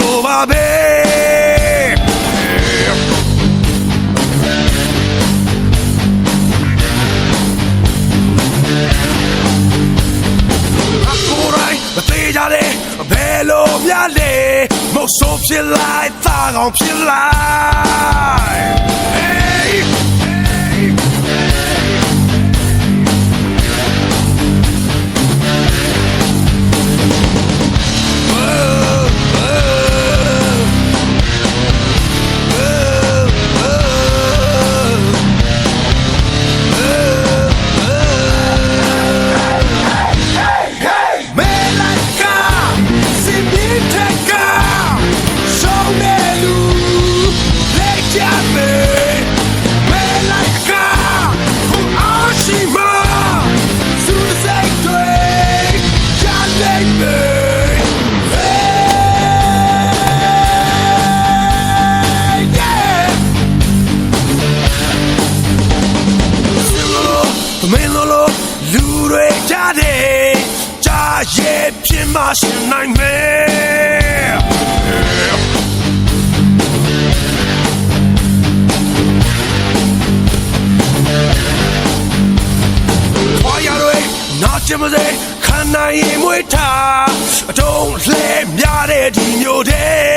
လိုပါပဲမသေးကြလေဘယ်လိုများလဲမဟုတ်ဆိုဖြစ်လိုက်သားကောင်ဖြစ်လိုက်မင်းလိုလူတွေကြတဲ့ကြားရဲ့ဖြစ်မှရှင်နိုင်မယ်ခွာရတွေနာကျမစေခံနိုင်ရင်မွေးထားအတုံးလဲများတဲ့ဒီမျိုးတဲ့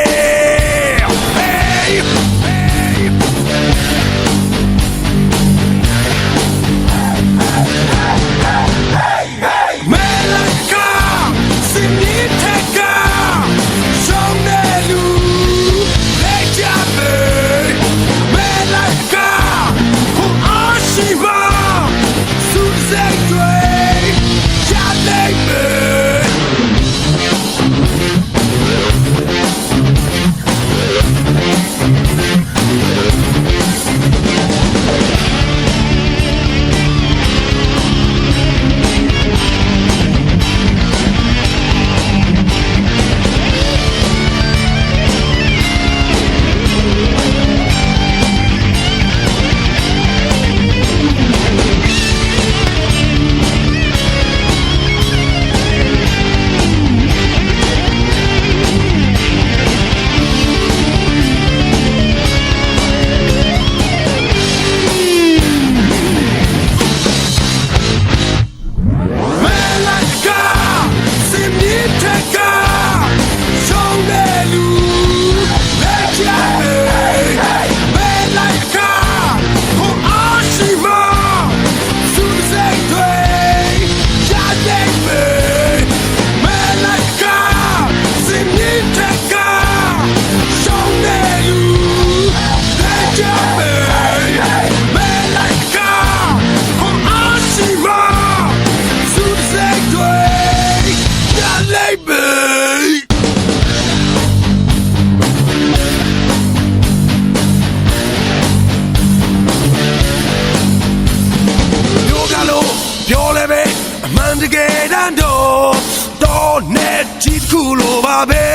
ပြောလဲပဲအမှန်တကယ်တမ်းတော့နဲ့ဒီခုလိုပါပဲ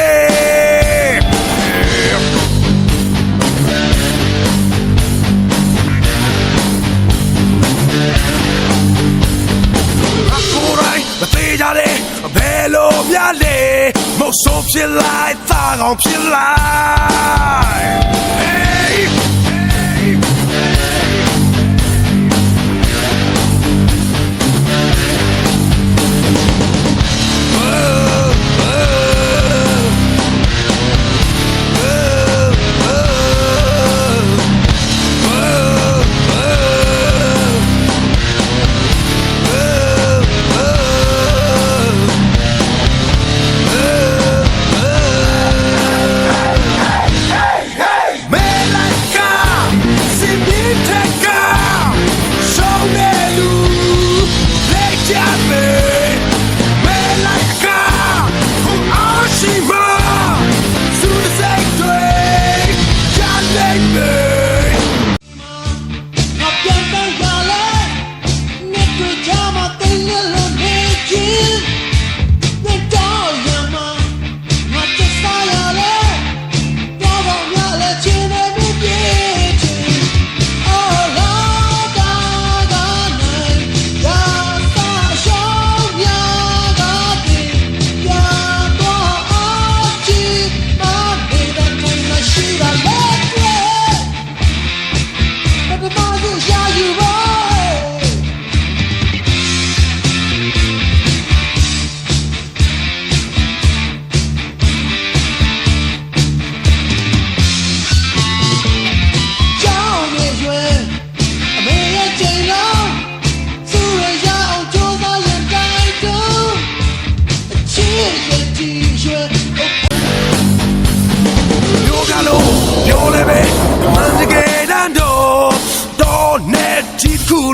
မသေးကြလေဘယ်လိုများလဲမဟုတ်ဆိုဖြစ်လိုက်သားကောင်ဖြစ်လိုက်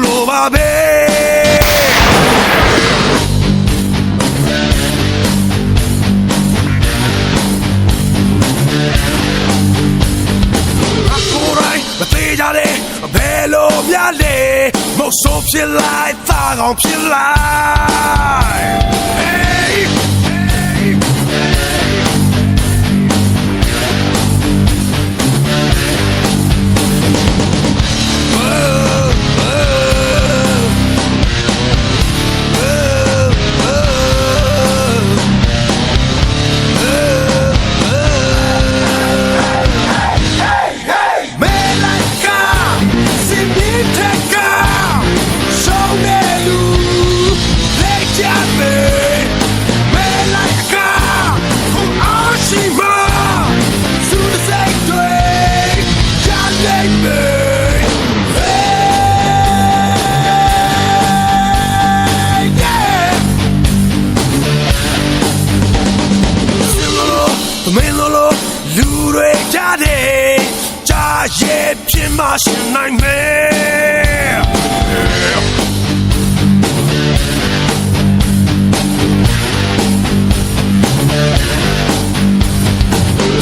လိုပါပဲမသေးကြတဲ့ဘယ်လိုများလဲမဟုတ်ဆိုဖြစ်လိုက်သားကောင်ဖြစ်လိုက် Heyလူတွေကြတဲ့ကြာရဲ့ဖြစ်မှရှင်နိုင်မယ်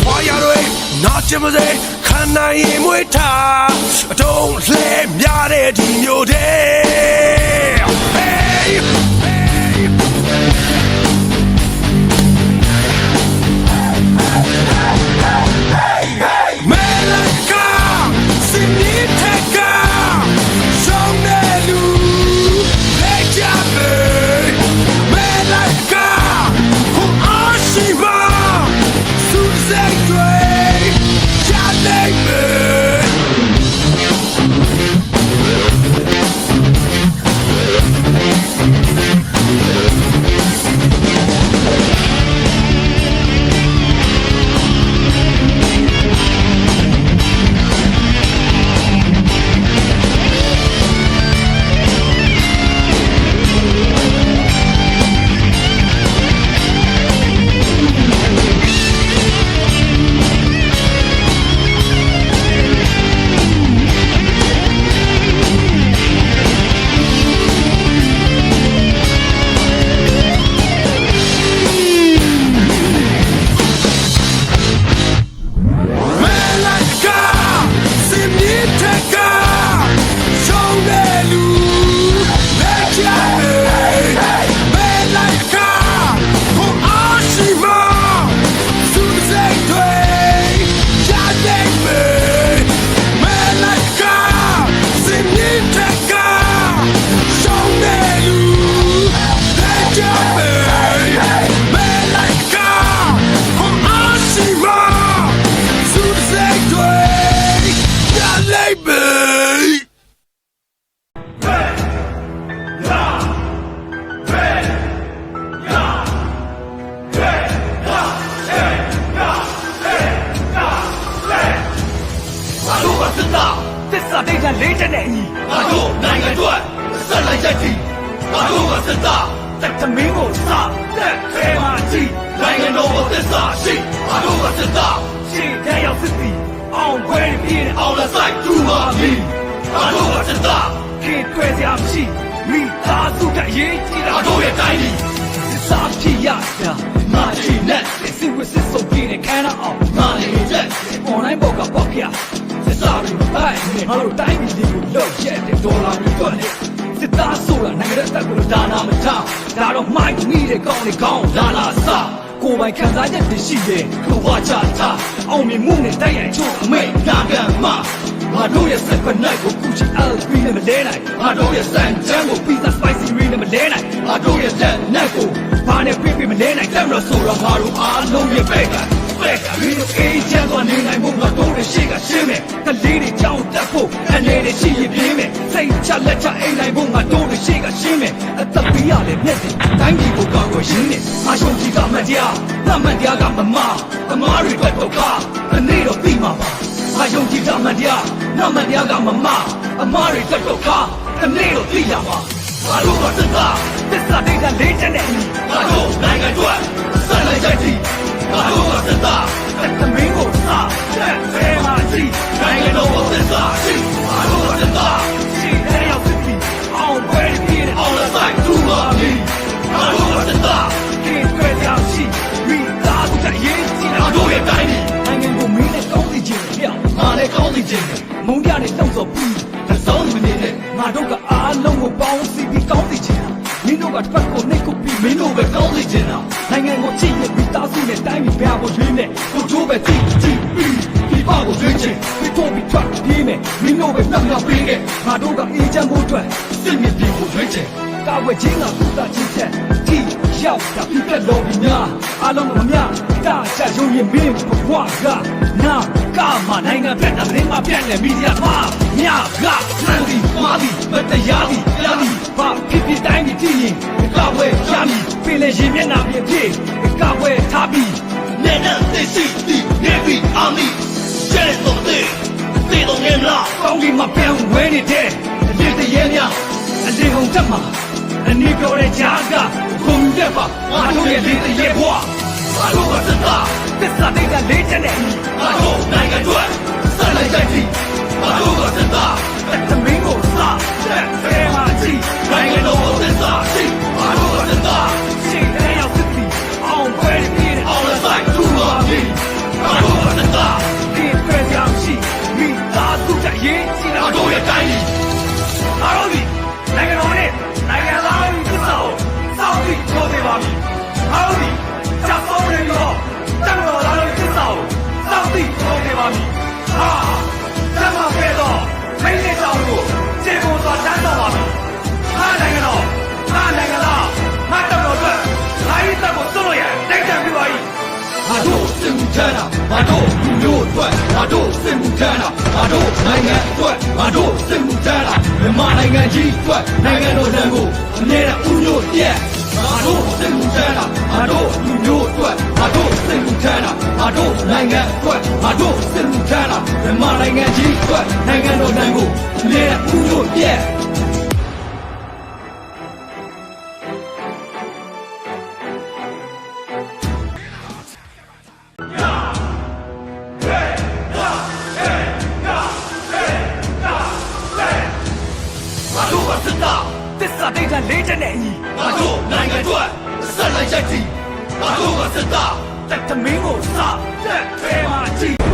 ခွာရတွေနာကျမစေခံနိုင်ရင်မွေးထားအတုံးလဲများတဲ့ဒီမျိုးတဲ့ Heyလေးချက်နဲ့ညီငါတို့နိုင်ငံအတွက်ဆက်လက်ရည်တည်ငါတို့ကစစ်သားတက်သမင်းကိုစတက်ခဲမှကြည့်နိုင်ငံတော်ကိုသစ္စာရှိငါတို့ကစစ်သားရှေ့ထဲရောက်စစ်သည်အောင်ခွဲပြင်းအောင်လက်ဆိုင်သူပါမီငါတို့ကစစ်သားခေခွဲစရာမရှိမိသားစုကရေးကြည့်ငါတို့ရဲ့တိုင်းပြည်စစ်သားဖြစ်ရတာငါချီနဲ့စစ်ဝစ်စစ်စုံပြင်းနဲ့ခန္ဓာအောင်ငါလည်းချက် online ဘောက်ကပေါက်ပြစစ်သားတွေမပိုင်နဲ့ငါတို့တိုင်းပြည်တွေကိုလောက်ရက်တဲ့ဒေါ်လာတွေတွက်နေစစ်သားဆိုတာနိုင်ငံရဲ့တပ်ကိုဒါနာမထားဒါတော့မိုက်မိတဲ့ကောင်းတွေကောင်းလာလာစားကိုယ်ပိုင်ခံစားချက်တွေရှိတယ်ကိုဝါချတာအောင်မြင်မှုနဲ့တိုက်ရိုက်ချိုးအမိတ်နာခံမှာငါတို့ရဲ့စက်ဖက်နိုင်ကိုကူချီ LP နဲ့မလဲနိုင်ငါတို့ရဲ့စံချမ်းကို pizza spicy နဲ့မလဲနိုင်ငါတို့ရဲ့လက်နက်ကိုဘာနဲ့ပြပြမလဲနိုင်တယ်လို့ဆိုတော့ငါတို့အားလုံးရဲ့ဘက်ကမင်းတို့အေးချမ်းသွားနေနိုင်ဖို့ငါတို့ရဲ့ရှေ့ကရှင်းမယ်ကလေးတွေကြောင်းတက်ဖို့အနေနဲ့ရှိရင်ပြင်းမယ်စိတ်ချလက်ချအိမ်နိုင်ဖို့ငါတို့ရဲ့ရှေ့ကရှင်းမယ်အသက်ပေးရလေမျက်စိတိုင်းပြည်ကိုကောင်းကိုရင်းနေငါရှုံးကြည့်ကမှတရားမှန်တရားကမမသမားတွေအတွက်တော့ခအနေတော့ပြီးမှာပါငါယုံကြည်တာမှန်တရားမှန်တရားကမမအမားတွေအတွက်တော့ခအနေတော့ပြီးရမှာငါတို့ကစစ်သားသစ္စာဒိဋ္ဌာလေးချက်နဲ့ငါတို့နိုင်ငံအတွက်ဆက်လက်ကြိုက်ကြည့်ငါတို့ကစစ်သားသမင်းကိုစားတက်ဖဲမှကြည့်နိုင်ငံတော်ကိုသစ္စာရှိငါတို့ကစစ်သားရှိတဲ့ရောက်စစ်ပြီး သိခြင်းနဲ့မုံပြနဲ့တောက်စော်ပြီးတစ်စောင်းမနေတဲ့ငါတို့ကအားလုံးကိုပေါင်းစည်းပြီးကောင်းသိခြင်းမင်းတို့ကတစ်ဖက်ကိုနှိပ်ခုပြီးမင်းတို့ပဲကောင်းသိခြင်းနိုင်ငံကိုချစ်ရပြီးသားစုနဲ့တိုင်းပြည်ဘယ်ကိုရွေးနဲ့ကိုချိုးပဲကြည့်ပြီးဒီပါကိုရွေးချင်ပြီးတော့ပြီးထွက်ပြေးမယ်မင်းတို့ပဲနှောက်နှောက်ပေးခဲ့ငါတို့ကအေးချမ်းဖို့အတွက်စစ်မြေပြင်ကိုရွေးချင်ကာဝယ်ခြင်းကသုတချင်းချက်ဒီရောက်တာပြတ်လို့ပြီးများအားလုံးကမများတာချရုံရင်မင်းဘဝကနာကမနိုင်ငံပြတ်တာမင်းမပြတ်နဲ့မီဒီယာမှာမြကမှန်ဒီမာဒီမတရားဒီလာဒီဘာဖြစ်တိုင်းကြည့်ရင်ကာဝယ်ရမည်ပြင်လေရင်မျက်နှာပြည့်ပြည့်ကာဝယ်ထားပြီးနဲ့နဲ့သိရှိဒီနေပြီးအာမီကျဲတော့တဲ့တော့ငယ်လားကောင်းကြီးမပြောင်းဝဲနေတဲ့ဒီတရေများအလင်းကုန်တက်မှာအနည်းပြောတဲ့ကြားကခုံတက်ပါငါတို့ရဲ့ဒီတရေဘွားငါတို့ကစတာသစ္စာတွေကလေးချက်နဲ့ငါတို့နိုင်ငံအတွက်ဆက်လိုက်ကြည့်ငါတို့ကစတာသမင်းကိုစားတဲ့ဖဲမှာကြည့်နိုင်ငံတော်ကိုသစ္စာရှိငါတို့ကစတာရှိတဲ့ရောက်စစ်ပြီးအောင်ပွဲပြီးအောင်လက်ဆိုင်ထူပါပြီငါတို့ကစတာဒီဖဲကြောင့်ရှိမိသားစုတရေးရှိငါတို့ရဲ့တိုင်းပြည်ငါတို့ဒီနိုင်ငံတော်နဲ့နိုင်ငံသားတွေသစ္စာကိုစောင့်ကြည့်ပြောနေပါပြီငါတို့ဒီจับต้องနေတော့တမတော်သားတို့သစ္စာကိုစောင့်ကြည့်ပြောနေပါပြီဟာတမခဲ့တော့မိနေကြောင်ကိုခြေပေါ်သွားတန်းတော့ပါပြီငါနိုင်ငံတော်ငါနိုင်ငံသားငါတမတော်အတွက်ငါရေးတက်ကိုစွန့်လို့ရတိုက်ကြပြပါ၏ငါတို့စင်မှုချမ်းတာငါတို့လူမျိုးအတွက်ငါတို့စင်မှုချမ်းတာငါတို့နိုင်ငံအတွက်ငါတို့စင်မှုချမ်းတာမြန်မာနိုင်ငံကြီးအတွက်နိုင်ငံတော်တန်ကိုအမြဲတမ်းဦးညွတ်ပြည့်ငါတို့စင်မှုချမ်းတာငါတို့လူမျိုးအတွက်ငါတို့စင်မှုချမ်းတာငါတို့နိုင်ငံအတွက်ငါတို့စင်မှုချမ်းတာမြန်မာနိုင်ငံကြီးအတွက်နိုင်ငံတော်တန်ကိုအမြဲတမ်းဦးညွတ်ပြည့်သစ္စာဒိဋ္ဌာလေးချက်နဲ့အညီငါတို့နိုင်ငံအတွက်ဆက်လိုက်ကြည့်ငါတို့ကစတာတက်သမင်းကိုစားတက်ဖဲမှာကြည့်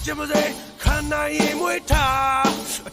ကျမစေခန္ဓာရင်မွေးထား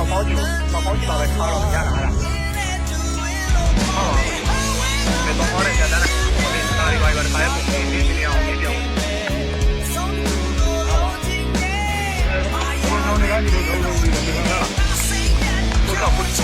包机把它插到人家拿了。没包好的简单的，我给拿一个开不没掉。我上那个你都了，都上不去。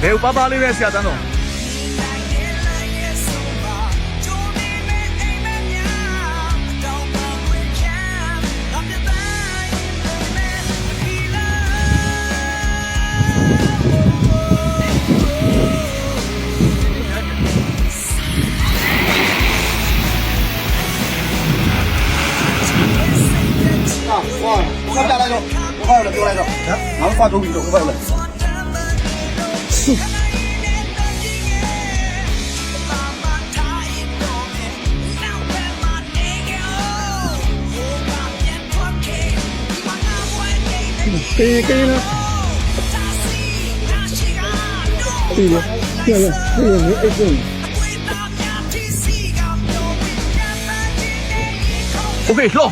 没有爸爸那边是要当中。我下来着，我快了，给我来着，俺们发周米着，我快了。给呢？对的，对的，OK， 走。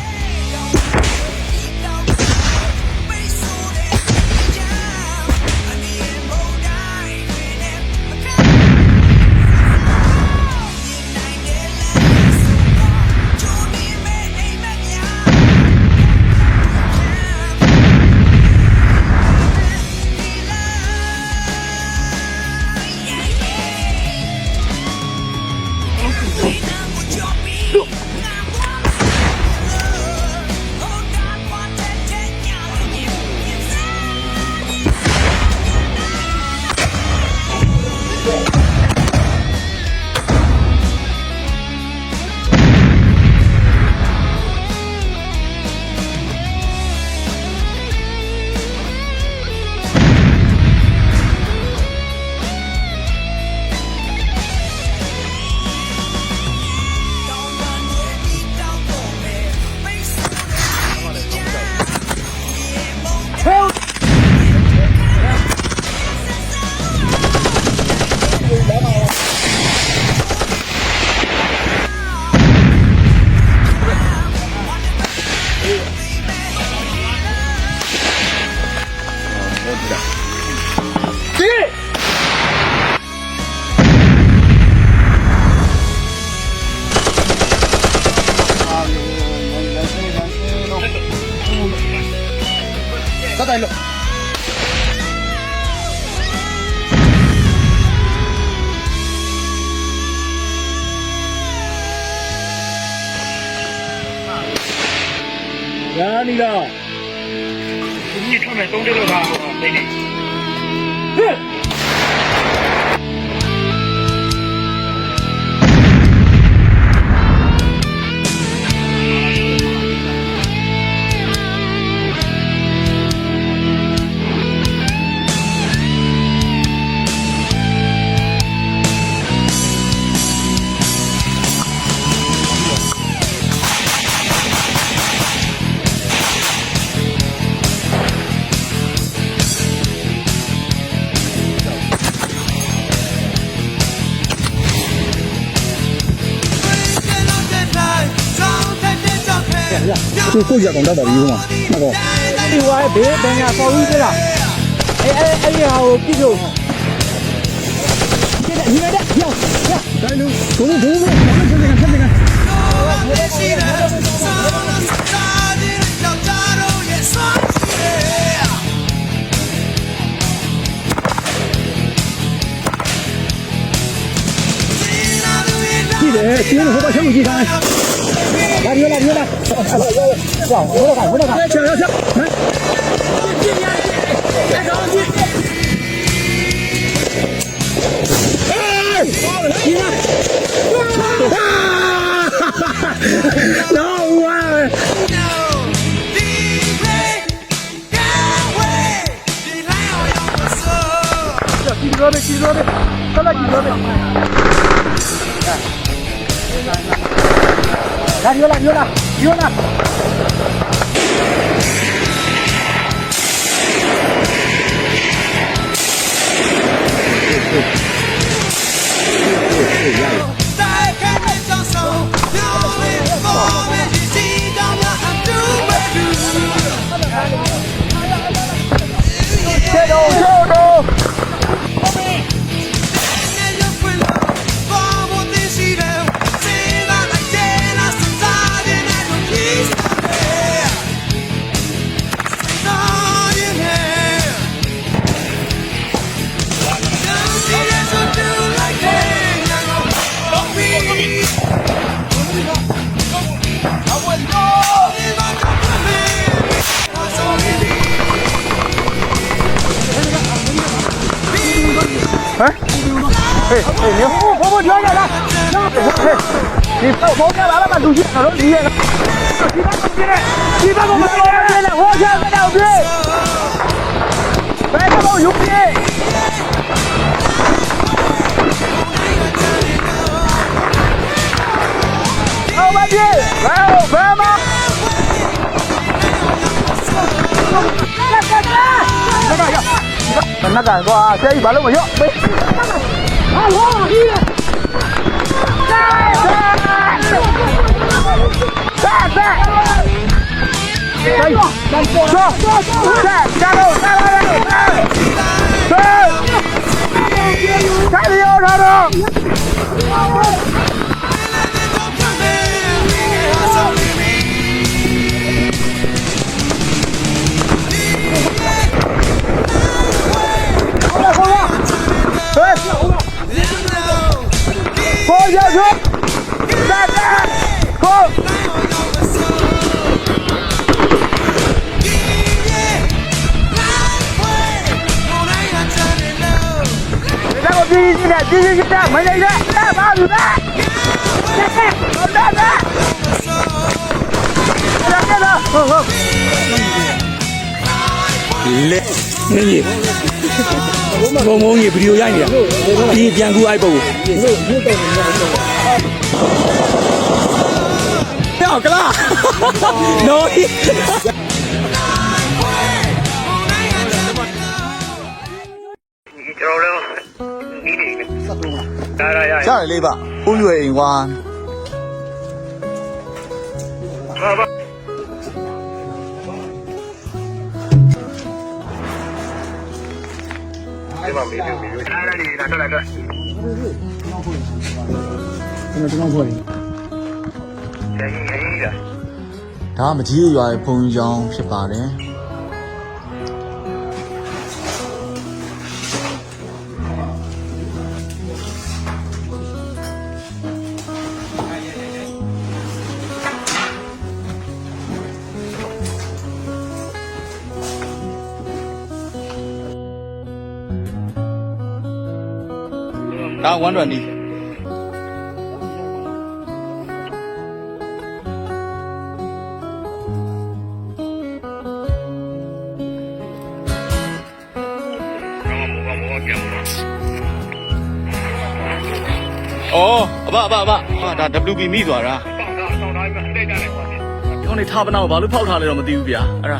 再带路。哪里了？你上面东这个啥？美女。就过去讲到保利嘛，那个。另外别等下保利去了，哎呀，我记住。你来的，跳，来路，走，看这个。记得，今天我把全部记上。来，你来，哇，我来看，跳，来，老外。几个的，再来几个的。来，有了。我跳下来，你跑下来了嘛？主席，他说厉害了，几百个没了，我先在两边，来个老兄弟，老板弟，来哦，来吗？那敢说啊，这一把那么要，没。啊，我弟，在，加油，放下去，再攻！你再给我继续点，门前一点，来，把子弹，好蛋蛋，来，来，你。我也不留样的，你边过来不？不要干啦！no， 下来လေးပါဦးရွယ်ရင်ကွာဒီမှာမေးပြီးလာထွက် ကျွန်တော်ခေါ်တယ် ဒါကမကြီးရွာရဲ့ဘုံကြောင်ဖြစ်ပါတယ်ဒါ120哦，爸，ဒါ WB မိသွားတာဒီနေ့ထားပနာကိုဘာလို့ဖောက်ထားလဲတော့မသိဘူးဗျာအဲ့ဒါ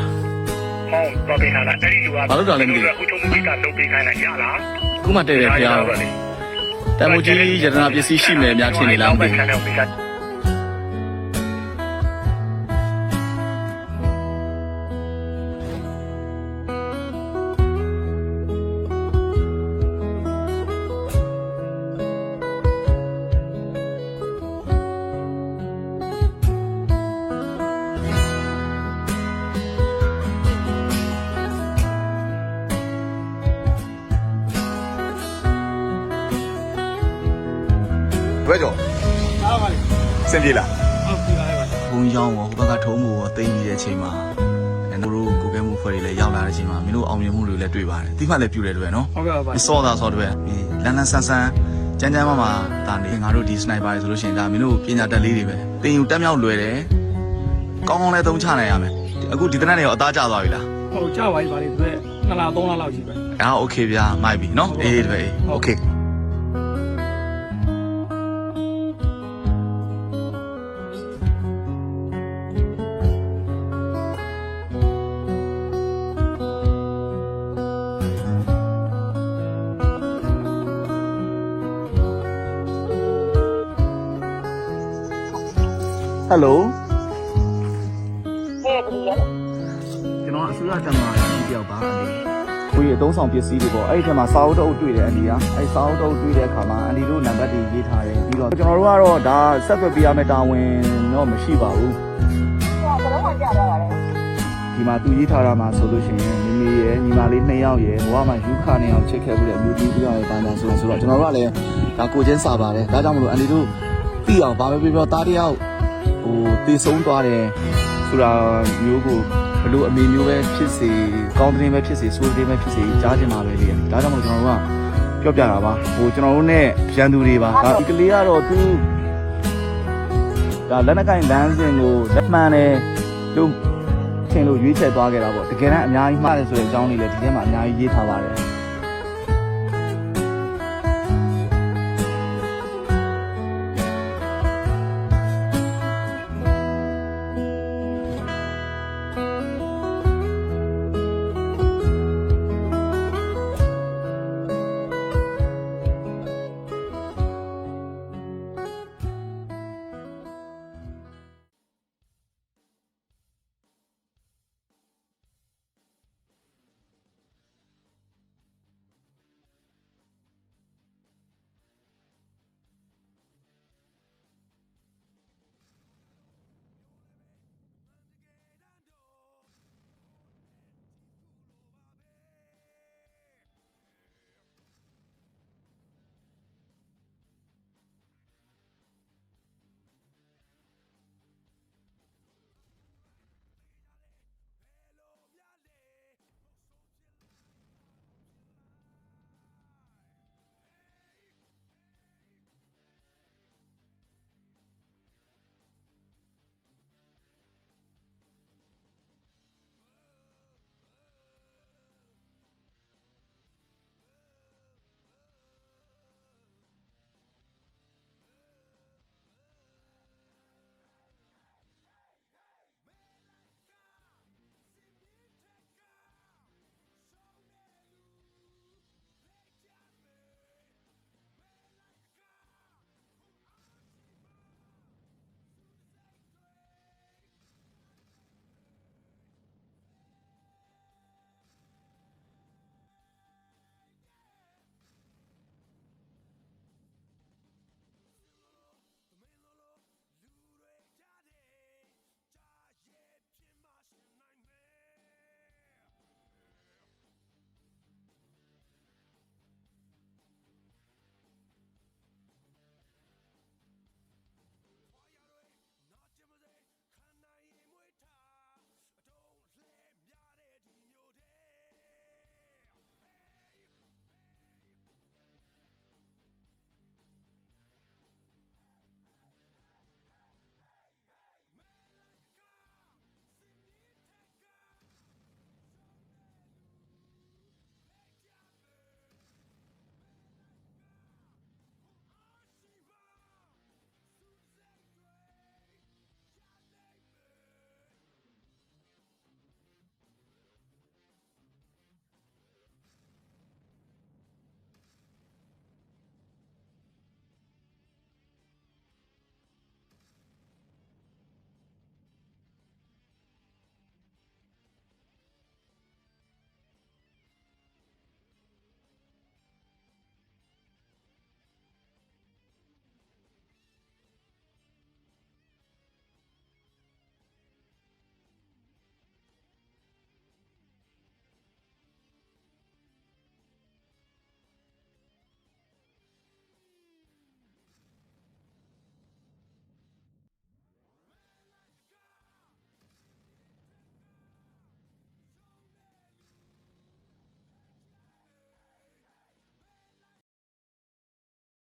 ဟောတော့ပေးထားတာအဲ့ဒီလူကဘာလို့တော့လဲမသိဘူး ဦးချုံမှုကလုပ်ပေးခိုင်းတာရလား ခုမှတည့်တယ်ခင်ဗျာတမိုးကြီးယတနာပစ္စည်းရှိမယ်များထင်နေလားမသိဘူးဘယ်ကြောအားပါလေစင်ပြေလားဟုတ်ပြီပါပဲဘုံရောင်းဟိုဘက်ကထုံးမှုကိုသိမ်းပြီးတဲ့အချိန်မှာတို့ကိုကဲမှုဖွဲ့တွေလည်းရောက်လာတဲ့အချိန်မှာမင်းတို့အောင်မြင်မှုတွေလည်းတွေ့ပါတယ်တိမှလည်းပြုတယ်တွေ့နော်ဟုတ်ကဲ့ပါစောတာစောတွေ့လန်းလန်းဆန်းဆန်းကြမ်းကြမ်းမမှာဒါနေငါတို့ဒီစနိုက်ပါတွေဆိုလို့ရှိရင်ဒါမင်းတို့ပညာတတ်လေးတွေပဲတင်ယူတက်မြောက်လွယ်တယ်ကောင်းကောင်းလည်းသုံးချနိုင်ရမယ်အခုဒီတနက်နေရောအသားကျသွားပြီလားဟုတ်ကြပါပြီပါလေသူက2လ3လလောက်ရှိပဲโอเคဗျာငိုက်ပြီနော်အေးတွေ့โอเค ဟယ်လို အဲ့ဒီရတယ် ကျွန်တော်အစိုးရတမန်တော်တယောက်ပါကိုကြီးအသုံးဆောင်ပစ္စည်းတွေပေါ့အဲ့ဒီထဲမှာစာအုပ်တုပ်တွေ့တယ်အန်ဒီကအဲ့စာအုပ်တုပ်တွေ့တဲ့အခါမှာအန်ဒီတို့နံပါတ်တွေရေးထားတယ်ပြီးတော့ကျွန်တော်တို့ကတော့ဒါဆက်သွယ်ပေးရမယ့်တာဝန်တော့မရှိပါဘူး ဟောကတော့မှကြာတော့တယ် ဒီမှာသူရေးထားတာမှာဆိုလို့ရှိရင်မိမိရဲ့ညီမလေး2ယောက်ရဲ့ဘဝမှာယူခနေအောင်ချစ်ခဲ့မှုတဲ့အမျိုးကြီး2ယောက်ရဲ့ပန်းပန်းဆိုတော့ကျွန်တော်တို့ကလည်းဒါကိုချင်းစာပါတယ်ဒါကြောင့်မလို့အန်ဒီတို့သိအောင်ဗာပဲပြောတားတယောက်ဟိုတည်ဆုံးသွားတယ်ဆိုတာမျိုးကိုဘလို့အမေမျိုးပဲဖြစ်စေကောင်းတဲ့ပဲဖြစ်စေဆိုးတဲ့ပဲဖြစ်စေကြားချင်ပါပဲလေဒါကြောင့်မလို့ကျွန်တော်တို့ကပြောပြတာပါဟိုကျွန်တော်တို့ ਨੇ ရန်သူတွေပါဒါဒီကလေးကတော့သူဒါလက်နက်ကင်လမ်းစဉ်ကိုလက်မှန်တယ်လို့ထင်လို့ရွေးချယ်သွားခဲ့တာပေါ့တကယ်တမ်းအများကြီးမှားတယ်ဆိုတဲ့အကြောင်းလေးလည်းဒီထဲမှာအများကြီးရေးထားပါတယ်